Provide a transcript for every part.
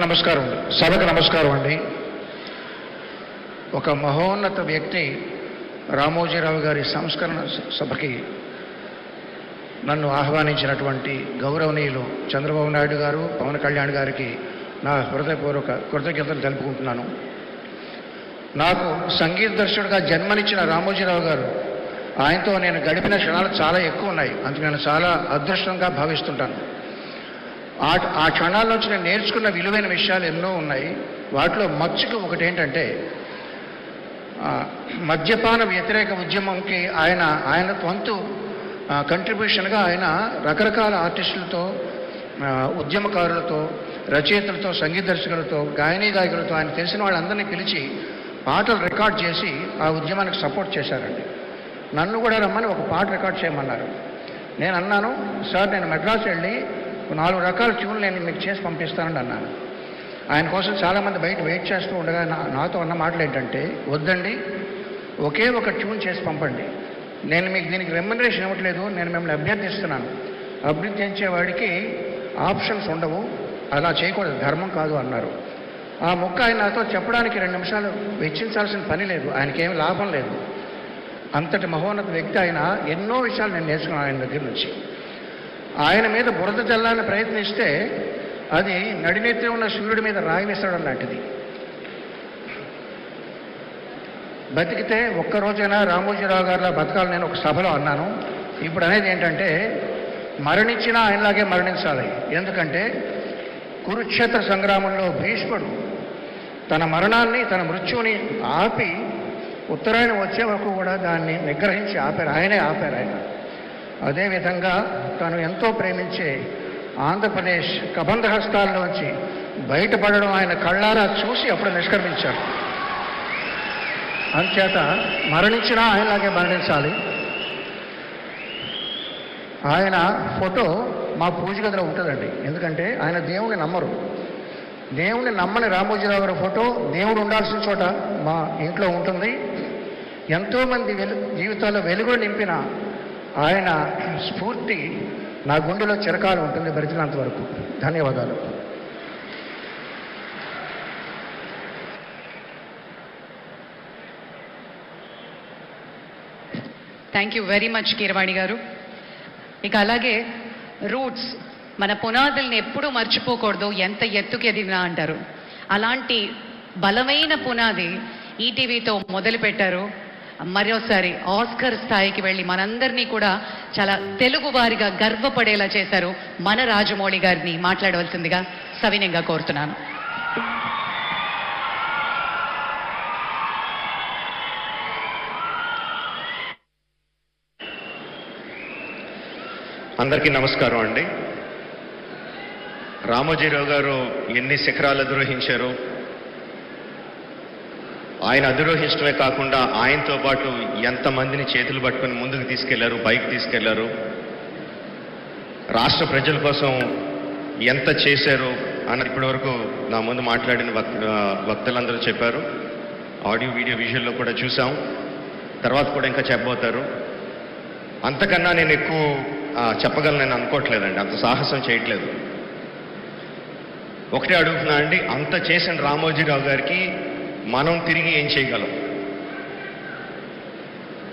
నమస్కారం, సభకు నమస్కారం అండి. ఒక మహోన్నత వ్యక్తి రామోజీరావు గారి సంస్కరణ సభకి నన్ను ఆహ్వానించినటువంటి గౌరవనీయులు చంద్రబాబు నాయుడు గారు, పవన్ కళ్యాణ్ గారికి నా హృదయపూర్వక కృతజ్ఞతలు తెలుపుకుంటున్నాను. నాకు సంగీత దర్శకుడిగా జన్మనిచ్చిన రామోజీరావు గారు, ఆయనతో నేను గడిపిన క్షణాలు చాలా ఎక్కువ ఉన్నాయి. అందుకు నేను చాలా అదృష్టంగా భావిస్తుంటాను. ఆ క్షణాల నుంచి నేను నేర్చుకున్న విలువైన విషయాలు ఎన్నో ఉన్నాయి. వాటిలో మచ్చుకు ఒకటి ఏంటంటే, మద్యపాన వ్యతిరేక ఉద్యమంకి ఆయన వంతు కంట్రిబ్యూషన్గా ఆయన రకరకాల ఆర్టిస్టులతో, ఉద్యమకారులతో, రచయితలతో, సంగీత దర్శకులతో, గాయకులతో, ఆయన తెలిసిన వాళ్ళందరినీ పిలిచి పాటలు రికార్డ్ చేసి ఆ ఉద్యమానికి సపోర్ట్ చేశారండి. నన్ను కూడా రమ్మని ఒక పాట రికార్డ్ చేయమన్నారు. నేను అన్నాను, సార్ నేను మెడ్రాస్ వెళ్ళి 4 రకాల ట్యూన్లు నేను మీకు చేసి పంపిస్తానని అన్నాను. ఆయన కోసం చాలామంది బయట వెయిట్ చేస్తూ ఉండగా నాతో అన్న మాటలు ఏంటంటే, వద్దండి, ఒకే ఒక ట్యూన్ చేసి పంపండి, నేను మీకు దీనికి రెమ్యునరేషన్ ఇవ్వట్లేదు, నేను మిమ్మల్ని అభ్యర్థిస్తున్నాను, అభ్యర్థించేవాడికి ఆప్షన్స్ ఉండవు, అలా చేయకూడదు, ధర్మం కాదు అన్నారు. ఆ మొక్క ఆయన నాతో చెప్పడానికి 2 నిమిషాలు వెచ్చించాల్సిన పని లేదు, ఆయనకేమి లాభం లేదు. అంతటి మహోన్నత వ్యక్తి ఆయన. ఎన్నో విషయాలు నేను నేర్చుకున్నాను ఆయన దగ్గర నుంచి. ఆయన మీద బురద జల్లాలని ప్రయత్నిస్తే అది నడినెత్తి ఉన్న సూర్యుడి మీద రాయి వేసడం లాంటిది. బతికితే ఒక్కరోజైనా రామోజీరావు గారిలా బతకాలని నేను ఒక సభలో అన్నాను. ఇప్పుడు అనేది ఏంటంటే, మరణించినా ఆయనలాగే మరణించాలి. ఎందుకంటే కురుక్షేత్ర సంగ్రామంలో భీష్ముడు తన మరణాన్ని, తన మృత్యువుని ఆపి ఉత్తరాయణం వచ్చే వరకు కూడా దాన్ని నిగ్రహించి ఆపారు. ఆయనే ఆపారు. ఆయన అదేవిధంగా తను ఎంతో ప్రేమించే ఆంధ్రప్రదేశ్ కబంధ హస్తాల్లోంచి బయటపడడం ఆయన కళ్ళారా చూసి అప్పుడు నిష్క్రమించారు. అంచేత మరణించినా ఆయనలాగే మరణించాలి. ఆయన ఫోటో మా పూజ గదిలో ఉంటుందండి. ఎందుకంటే ఆయన దేవుని నమ్మరు. దేవుని నమ్మని రామోజీరావు గారి ఫోటో దేవుడు ఉండాల్సిన చోట మా ఇంట్లో ఉంటుంది. ఎంతోమంది జీవితాల్లో వెలుగులు నింపిన ఆయన స్ఫూర్తి నా గుండెలో చిరకాలం ఉంటుంది, భరిచినంత వరకు. ధన్యవాదాలు. Thank you very much Keeravani గారు. ఇక అలాగే రూట్స్, మన పునాదుల్ని ఎప్పుడూ మర్చిపోకూడదు, ఎంత ఎత్తుకి ఎదిగినా అంటారు. అలాంటి బలమైన పునాది ఈటీవీతో మొదలుపెట్టారు. మరోసారి ఆస్కర్ స్థాయికి వెళ్ళి మనందరినీ కూడా చాలా తెలుగు వారిగా గర్వపడేలా చేశారు. మన రాజమౌళి గారిని మాట్లాడవలసిందిగా సవినయంగా కోరుతున్నాను. అందరికీ నమస్కారం అండి. రామోజీరావు గారు ఎన్ని శిఖరాలు అధిరోహించారో, ఆయన అధిరోహించడమే కాకుండా ఆయనతో పాటు ఎంతమందిని చేతులు పట్టుకొని ముందుకు తీసుకెళ్లారు, పైకి తీసుకెళ్లారు, రాష్ట్ర ప్రజల కోసం ఎంత చేశారు అన్నది ఇప్పటి వరకు నా ముందు మాట్లాడిన వక్తలందరూ చెప్పారు. ఆడియో, వీడియో, విజువల్లో కూడా చూసాం. తర్వాత కూడా ఇంకా చెప్పబోతారు. అంతకన్నా నేను ఎక్కువ చెప్పగలను నేను అనుకోవట్లేదండి, అంత సాహసం చేయట్లేదు. ఒకటే అడుగుతున్నా అండి, అంత చేసిన రామోజీరావు గారికి మనం తిరిగి ఏం చేయగలం?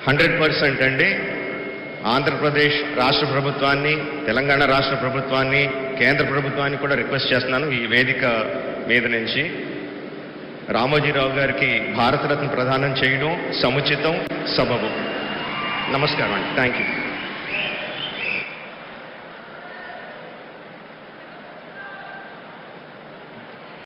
100% అండి. ఆంధ్రప్రదేశ్ రాష్ట్ర ప్రభుత్వాన్ని, తెలంగాణ రాష్ట్ర ప్రభుత్వాన్ని, కేంద్ర ప్రభుత్వాన్ని కూడా రిక్వెస్ట్ చేస్తున్నాను ఈ వేదిక మీద నుంచి, రామోజీరావు గారికి భారతరత్న ప్రదానం చేయడం సముచితం, సబబు. నమస్కారం అండి. Thank you.